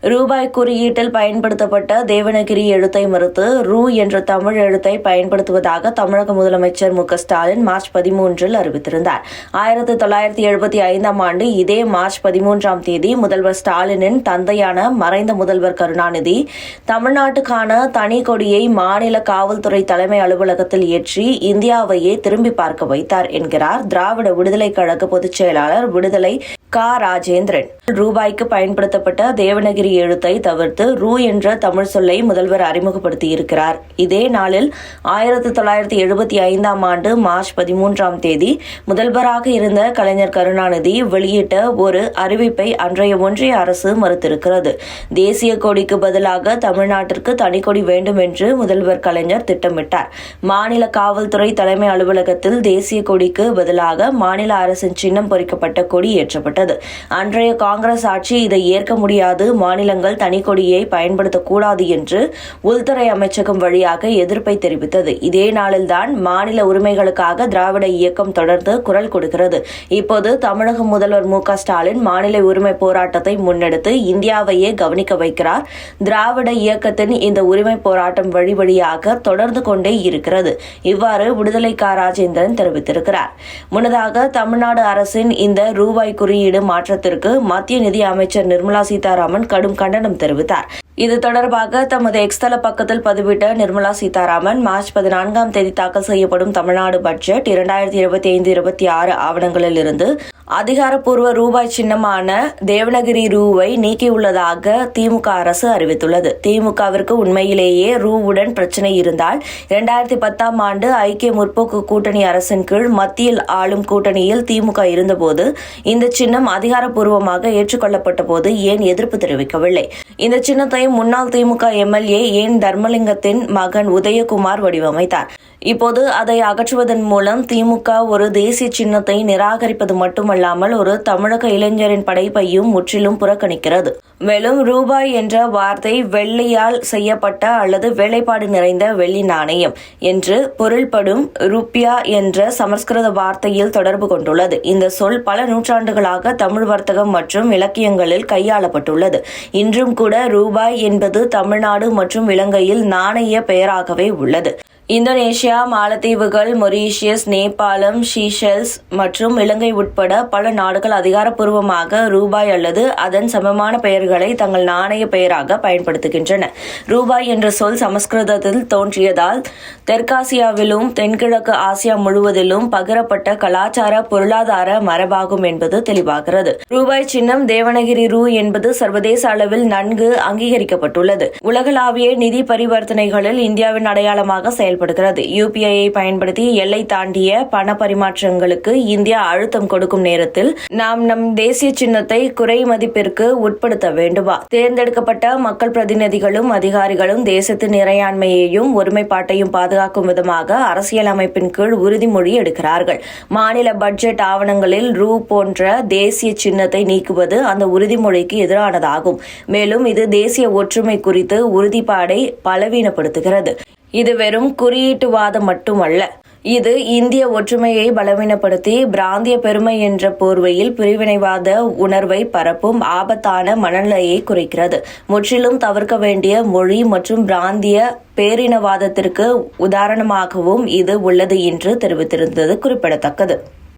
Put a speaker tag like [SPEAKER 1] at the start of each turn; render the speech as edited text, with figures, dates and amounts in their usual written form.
[SPEAKER 1] ரூபாய் குறியீட்டில் பயன்படுத்தப்பட்ட தேவனகிரி எழுத்தை மறுத்து ரூ என்ற தமிழ் எழுத்தை பயன்படுத்துவதாக தமிழக முதலமைச்சர் மு.க.ஸ்டாலின் மார்ச் 13 அறிவித்திருந்தார். 1975ஆம் ஆண்டு இதே மார்ச் 13ஆம் தேதி முதல்வர் ஸ்டாலினின் தந்தையான மறைந்த முதல்வர் கருணாநிதி தமிழ்நாட்டுக்கான தனி கொடியை மாநில காவல்துறை தலைமை அலுவலகத்தில் ஏற்றி இந்தியாவையே திரும்பி பார்க்க வைத்தார் என்கிறார் திராவிட விடுதலை கழக பொதுச் செயலாளர் விடுதலை ராஜேந்திரன். ரூபாய்க்கு பயன்படுத்தப்பட்ட தேவனகிரி எழுத்தை தவிர்த்து ரூ என்ற தமிழ் சொல்லை முதல்வர் அறிமுகப்படுத்தியிருக்கிறார். இதே நாளில் 1975ஆம் ஆண்டு மார்ச் 13ஆம் தேதி முதல்வராக இருந்த கலைஞர் கருணாநிதி வெளியிட்ட ஒரு அறிவிப்பை அன்றைய ஒன்றிய அரசு மறுத்திருக்கிறது. தேசிய கொடிக்கு பதிலாக தமிழ்நாட்டிற்கு தனிக்கொடி வேண்டும் என்று முதல்வர் கலைஞர் திட்டமிட்டார். மாநில காவல்துறை தலைமை அலுவலகத்தில் தேசிய கொடிக்கு பதிலாக மாநில அரசின் சின்னம் பொறிக்கப்பட்ட கொடி ஏற்றப்பட்டது. அன்றைய காங்கிரஸ் ஆட்சி இதை ஏற்க முடியாது, மாநிலங்கள் தனிக்கொடியை பயன்படுத்தக்கூடாது என்று உள்துறை அமைச்சகம் வழியாக எதிர்ப்பை தெரிவித்தது. இதே நாளில்தான் மாநில உரிமைகளுக்காக திராவிட இயக்கம் தொடர்ந்து குரல் கொடுக்கிறது. இப்போது தமிழக முதல்வர் மு.க.ஸ்டாலின் மாநில உரிமை போராட்டத்தை முன்னெடுத்து இந்தியாவையே கவனிக்க வைக்கிறார். திராவிட இயக்கத்தின் இந்த உரிமை போராட்டம் வழி வழியாக தொடர்ந்து கொண்டே இருக்கிறது. இவ்வாறு விடுதலை ராஜேந்திரன் தெரிவித்திருக்கிறார். முன்னதாக தமிழ்நாடு அரசின் இந்த ரூபாய் குறியீடு மாற்றத்திற்கு மத்திய நிதி அமைச்சர் நிர்மலா சீதாராமன் கடும் கண்டனம் தெரிவித்தார். இது தொடர்பாக தமது எக்ஸ் தள பக்கத்தில் பதிவிட்ட நிர்மலா சீதாராமன், மார்ச் 14ஆம் தேதி தாக்கல் செய்யப்படும் தமிழ்நாடு பட்ஜெட் 2025-26 ஆவணங்களில் இருந்து அதிகாரப்பூர்வ ரூபாய் சின்னமான தேவனகிரி ரூவை நீக்கியுள்ளதாக திமுக அரசு அறிவித்துள்ளது. திமுகவிற்கு உண்மையிலேயே ரூவுடன் பிரச்சினை இருந்தால் 2010ஆம் ஆண்டு ஐக்கிய முற்போக்கு கூட்டணி அரசின் கீழ் மத்தியில் ஆளும் கூட்டணியில் திமுக இருந்தபோது இந்த சின்னம் அதிகாரப்பூர்வமாக ஏற்றுக்கொள்ளப்பட்ட போது ஏன் எதிர்ப்பு தெரிவிக்கவில்லை? இந்த சின்னத்தை முன்னாள் திமுக எம்எல்ஏ ஏன் தர்மலிங்கத்தின் மகன் உதயகுமார் வடிவமைத்தார். இப்போது அதை அகற்றுவதன் மூலம் திமுக ஒரு தேசிய சின்னத்தை நிராகரிப்பது மட்டுமல்லாமல் ஒரு தமிழக இளைஞரின் படைப்பையும் முற்றிலும் புறக்கணிக்கிறது. மேலும் ரூபாய் என்ற வார்த்தை வெள்ளியால் செய்யப்பட்ட அல்லது வேலைப்பாடு நிறைந்த வெள்ளி நாணயம் என்று பொருள்படும் ருப்பியா என்ற சமஸ்கிருத வார்த்தையில் தொடர்பு கொண்டுள்ளது. இந்த சொல் பல நூற்றாண்டுகளாக தமிழ் வர்த்தகம் மற்றும் இலக்கியங்களில் கையாளப்பட்டுள்ளது. இன்றும் கூட ரூபாய் என்பது தமிழ்நாடு மற்றும் இலங்கையில் நாணய பெயராகவே உள்ளது. இந்தோனேஷியா, மாலத்தீவுகள், மொரீஷியஸ், நேபாளம், ஷீஷெல்ஸ் மற்றும் இலங்கை உட்பட பல நாடுகள் அதிகாரப்பூர்வமாக ரூபாய் அல்லது அதன் சமமான பெயர்களை தங்கள் நாணய பெயராக பயன்படுத்துகின்றன. ரூபாய் என்ற சொல் சமஸ்கிருதத்தில் தோன்றியதால் தெற்காசியாவிலும் தென்கிழக்கு ஆசியா முழுவதிலும் பகிரப்பட்ட கலாச்சார பொருளாதார மரபாகும் என்பது தெளிவாகிறது. ரூபாய் சின்னம் தேவனகிரி ரூ என்பது சர்வதேச அளவில் நன்கு அங்கீகரிக்கப்பட்டுள்ளது. உலகளாவிய நிதி பரிவர்த்தனைகளில் இந்தியாவின் அடையாளமாக செயல்படுகிறது. யுபிஐயை பயன்படுத்தி எல்லை தாண்டிய பண பரிமாற்றங்களுக்கு இந்தியா அழுத்தம் கொடுக்கும் நேரத்தில் நாம் நம் தேசிய சின்னத்தை குறை மதிப்பிற்கு உட்படுத்த வேண்டுமா? தேர்ந்தெடுக்கப்பட்ட மக்கள் பிரதிநிதிகளும் அதிகாரிகளும் தேசத்தின் இறையாண்மையையும் ஒருமைப்பாட்டையும் பாதுகாக்கும் விதமாக அரசியல் அமைப்பின் கீழ் உறுதிமொழி எடுக்கிறார்கள். மாநில பட்ஜெட் ஆவணங்களில் ரூ போன்ற தேசிய சின்னத்தை நீக்குவது அந்த உறுதிமொழிக்கு எதிரானதாகும். மேலும் இது தேசிய ஒற்றுமை குறித்து உறுதிப்பாடை பலவீனப்படுத்துகிறது. இது வெறும் குறியீட்டுவாதம் மட்டுமல்ல. இது இந்திய ஒற்றுமையை பலவீனப்படுத்தி பிராந்திய பெருமை என்ற போர்வையில் பிரிவினைவாத உணர்வை பரப்பும் ஆபத்தான மனநிலையை குறைக்கிறது. முற்றிலும் தவிர்க்க வேண்டிய மொழி மற்றும் பிராந்திய பேரினவாதத்திற்கு உதாரணமாகவும் இது உள்ளது என்று தெரிவித்திருந்தது குறிப்பிடத்தக்கது.